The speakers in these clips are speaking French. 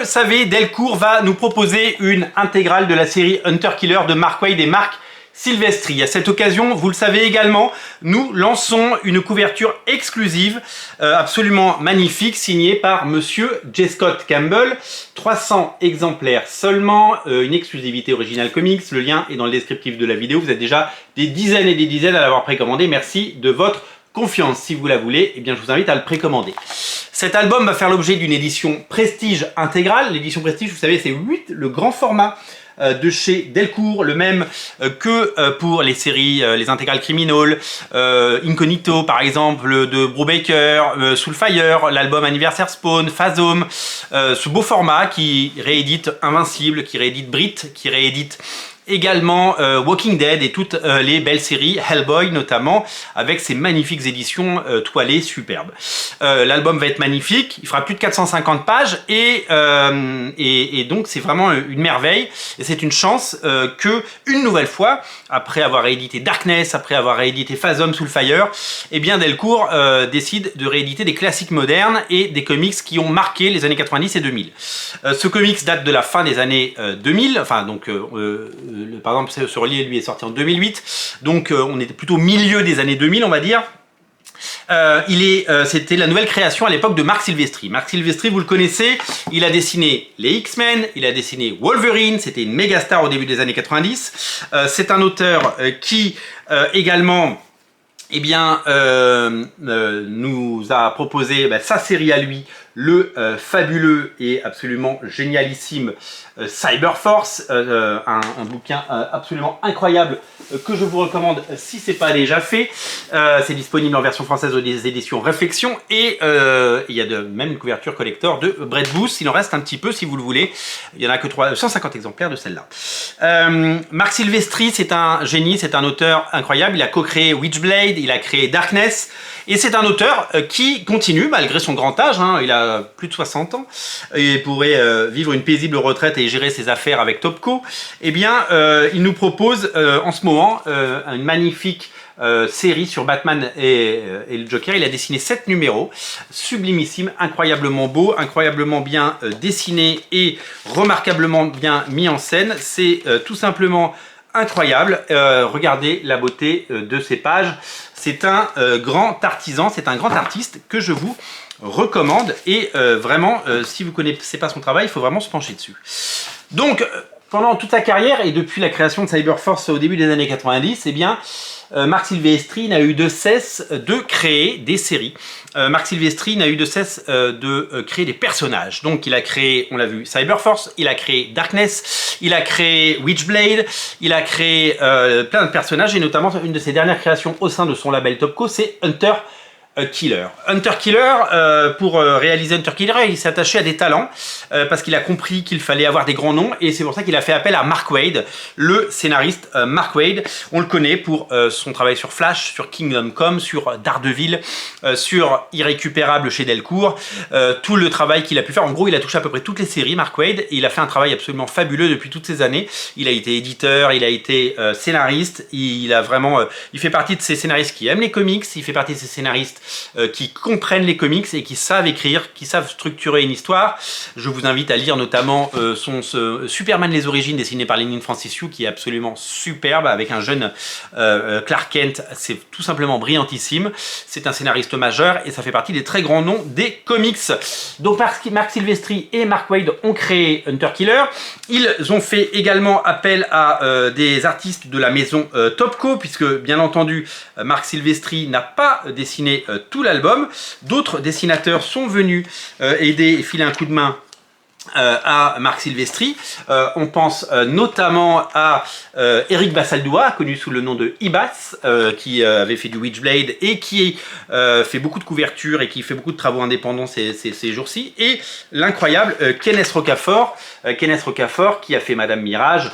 Vous le savez, Delcourt va nous proposer une intégrale de la série Hunter Killer de Mark Waid et Marc Silvestri. À cette occasion, vous le savez également, nous lançons une couverture exclusive absolument magnifique signée par Monsieur J. Scott Campbell. 300 exemplaires seulement, une exclusivité Original Comics. Le lien est dans le descriptif de la vidéo. Vous êtes déjà des dizaines et des dizaines à l'avoir précommandé. Merci de votre confiance. Si vous la voulez, eh bien, je vous invite à le précommander. Cet album va faire l'objet d'une édition Prestige intégrale. L'édition Prestige, vous savez, c'est 8, le grand format de chez Delcourt, le même que pour les séries, les intégrales Criminal, Incognito par exemple de Brubaker, Soulfire, l'album Anniversaire Spawn, Phasm, ce beau format qui réédite Invincible, qui réédite Brit, qui réédite également Walking Dead et toutes les belles séries, Hellboy notamment, avec ses magnifiques éditions toilées superbes. L'album va être magnifique, il fera plus de 450 pages et donc c'est vraiment une merveille. Et c'est une chance que, une nouvelle fois, après avoir réédité Darkness, après avoir réédité Phasm, Soulfire, eh bien Delcourt décide de rééditer des classiques modernes et des comics qui ont marqué les années 90 et 2000. Ce comics date de la fin des années 2000, enfin donc par exemple, ce relié, lui, est sorti en 2008, donc on était plutôt au milieu des années 2000, on va dire. C'était la nouvelle création à l'époque de Marc Silvestri. Marc Silvestri, vous le connaissez, il a dessiné les X-Men, il a dessiné Wolverine, c'était une méga star au début des années 90. C'est un auteur qui également eh bien, nous a proposé sa série à lui, le fabuleux et absolument génialissime Cyberforce, un bouquin absolument incroyable que je vous recommande si ce n'est pas déjà fait. C'est disponible en version française des éditions Réflexion et il y a même une couverture collector de Brett Booth. Il en reste un petit peu si vous le voulez. Il n'y en a que 150 exemplaires de celle-là. Marc Silvestri, c'est un génie, c'est un auteur incroyable. Il a co-créé Witchblade, il a créé Darkness et c'est un auteur qui continue malgré son grand âge. Il a plus de 60 ans et pourrait vivre une paisible retraite et gérer ses affaires avec Topco. Eh bien, il nous propose en ce moment une magnifique série sur Batman et le Joker. Il a dessiné 7 numéros, sublimissime, incroyablement beau, incroyablement bien dessiné et remarquablement bien mis en scène. C'est tout simplement incroyable. Regardez la beauté de ces pages. C'est un grand artisan, c'est un grand artiste que je vous recommande et vraiment, si vous ne connaissez pas son travail, il faut vraiment se pencher dessus. Donc, pendant toute sa carrière et depuis la création de Cyberforce au début des années 90, eh bien, Marc Silvestri n'a eu de cesse de créer des séries. Marc Silvestri n'a eu de cesse de créer des personnages. Donc il a créé, on l'a vu, Cyberforce, il a créé Darkness, il a créé Witchblade, il a créé plein de personnages et notamment une de ses dernières créations au sein de son label Topco, c'est Hunter Killer. Hunter Killer, pour réaliser Hunter Killer, il s'est attaché à des talents parce qu'il a compris qu'il fallait avoir des grands noms et c'est pour ça qu'il a fait appel à Mark Waid, le scénariste Mark Waid. On le connaît pour son travail sur Flash, sur Kingdom Come, sur Daredevil, sur Irrécupérable chez Delcourt, tout le travail qu'il a pu faire. En gros, il a touché à peu près toutes les séries, Mark Waid, et il a fait un travail absolument fabuleux depuis toutes ces années. Il a été éditeur, il a été scénariste, il a vraiment, il fait partie de ces scénaristes qui aiment les comics, il fait partie de ces scénaristes qui comprennent les comics et qui savent écrire, qui savent structurer une histoire. Je vous invite à lire notamment son Superman les origines dessiné par Leinil Francis Yu qui est absolument superbe avec un jeune Clark Kent. C'est tout simplement brillantissime. C'est un scénariste majeur et ça fait partie des très grands noms des comics. Donc Marc Silvestri et Mark Waid ont créé Hunter Killer. Ils ont fait également appel à des artistes de la maison Topco puisque bien entendu Marc Silvestri n'a pas dessiné tout l'album. D'autres dessinateurs sont venus aider et filer un coup de main à Marc Silvestri. On pense notamment à Eric Basaldoua, connu sous le nom de Ibas, qui avait fait du Witchblade et qui fait beaucoup de couvertures et qui fait beaucoup de travaux indépendants ces jours-ci. Et l'incroyable Kenneth Rocafort, qui a fait Madame Mirage,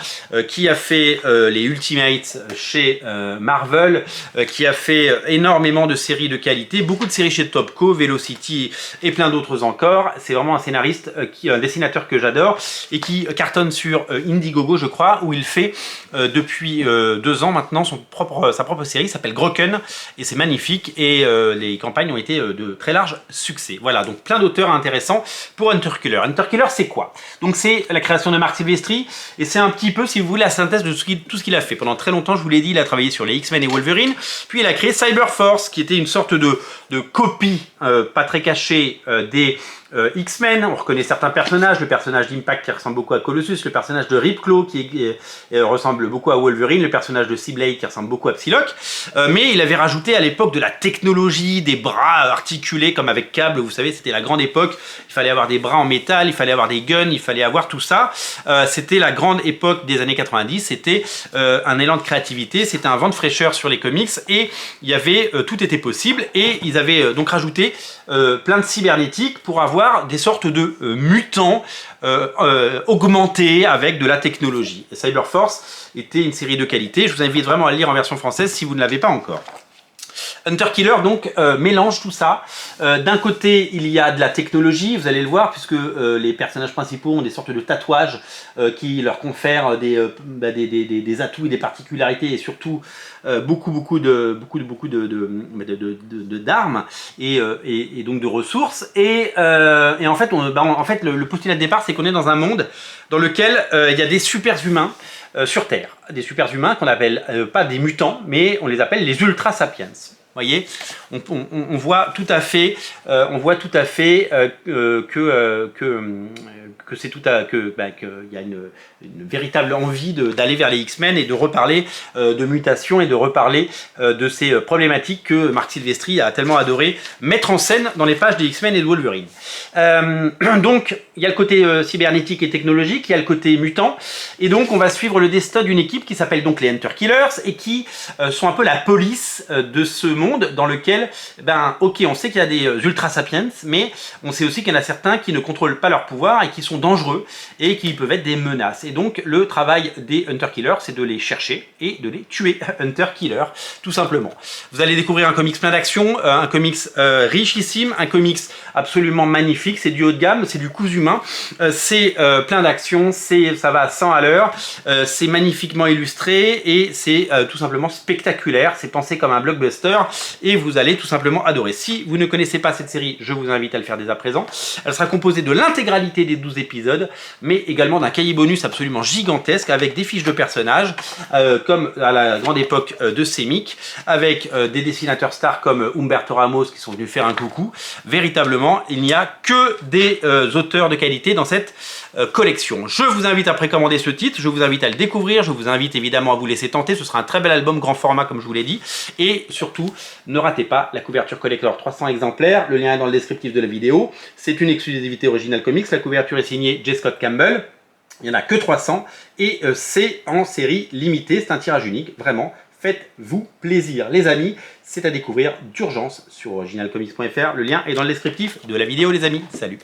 qui a fait les Ultimates chez Marvel, qui a fait énormément de séries de qualité, beaucoup de séries chez Topco, Velocity et plein d'autres encore. C'est vraiment un scénariste, un dessinateur dessinateur que j'adore et qui cartonne sur Indiegogo, je crois, où il fait depuis 2 ans maintenant sa propre série, s'appelle Grokken, et c'est magnifique, et les campagnes ont été de très large succès. Voilà, donc plein d'auteurs intéressants pour Hunter Killer. Hunter Killer, c'est quoi? Donc c'est la création de Marc Silvestri, et c'est un petit peu, si vous voulez, la synthèse de tout ce qu'il a fait. Pendant très longtemps, je vous l'ai dit, il a travaillé sur les X-Men et Wolverine, puis il a créé Cyberforce, qui était une sorte de copie pas très cachée des X-Men. On reconnaît certains personnages, le personnage d'Impact qui ressemble beaucoup à Colossus, le personnage de Ripclaw qui ressemble beaucoup à Wolverine, le personnage de Seablade qui ressemble beaucoup à Psylocke, mais il avait rajouté à l'époque de la technologie, des bras articulés comme avec câble, vous savez, c'était la grande époque, il fallait avoir des bras en métal, il fallait avoir des guns, il fallait avoir tout ça, c'était la grande époque des années 90, c'était un élan de créativité, c'était un vent de fraîcheur sur les comics, et il y avait, tout était possible, et ils avaient donc rajouté plein de cybernétiques pour avoir des sortes de mutants augmentés avec de la technologie. Et Cyberforce était une série de qualité. Je vous invite vraiment à le lire en version française si vous ne l'avez pas encore. Hunter Killer donc mélange tout ça. D'un côté, il y a de la technologie, vous allez le voir, puisque les personnages principaux ont des sortes de tatouages qui leur confèrent des atouts et des particularités, et surtout beaucoup d'armes et donc de ressources. Et en fait, le postulat de départ, c'est qu'on est dans un monde dans lequel il y a des super-humains sur Terre. Des super-humains qu'on appelle pas des mutants, mais on les appelle les Ultra Sapiens. Vous voyez, on voit tout à fait, que c'est qu'il y a une véritable envie d'aller vers les X-Men et de reparler de mutations et de reparler de ces problématiques que Marc Silvestri a tellement adoré mettre en scène dans les pages des X-Men et de Wolverine. Donc, il y a le côté cybernétique et technologique, il y a le côté mutant, et donc on va suivre le destin d'une équipe qui s'appelle donc les Hunter Killers et qui sont un peu la police de ce monde dans lequel, ok, on sait qu'il y a des Ultra Sapiens, mais on sait aussi qu'il y en a certains qui ne contrôlent pas leur pouvoir et qui sont dangereux et qui peuvent être des menaces. Et donc le travail des Hunter Killers, c'est de les chercher et de les tuer. Hunter Killer, tout simplement. Vous allez découvrir un comics plein d'action, un comics richissime, un comics absolument magnifique, c'est du haut de gamme, c'est du cousu humain, c'est plein d'action, ça va à 100 à l'heure, c'est magnifiquement illustré et c'est tout simplement spectaculaire, c'est pensé comme un blockbuster et vous allez tout simplement adorer. Si vous ne connaissez pas cette série, je vous invite à le faire dès à présent. Elle sera composée de l'intégralité des 12 épisodes, mais également d'un cahier bonus absolument gigantesque avec des fiches de personnages, comme à la grande époque de Semic, avec des dessinateurs stars comme Humberto Ramos qui sont venus faire un coucou. Véritablement, il n'y a que des auteurs de qualité dans cette collection. Je vous invite à précommander ce titre, je vous invite à le découvrir, je vous invite évidemment à vous laisser tenter, ce sera un très bel album grand format comme je vous l'ai dit, et surtout, ne ratez pas la couverture collector 300 exemplaires, le lien est dans le descriptif de la vidéo, c'est une exclusivité Original Comics, la couverture est signée J. Scott Campbell, il n'y en a que 300, et c'est en série limitée, c'est un tirage unique, vraiment, faites-vous plaisir les amis, c'est à découvrir d'urgence sur originalcomics.fr, le lien est dans le descriptif de la vidéo les amis, salut.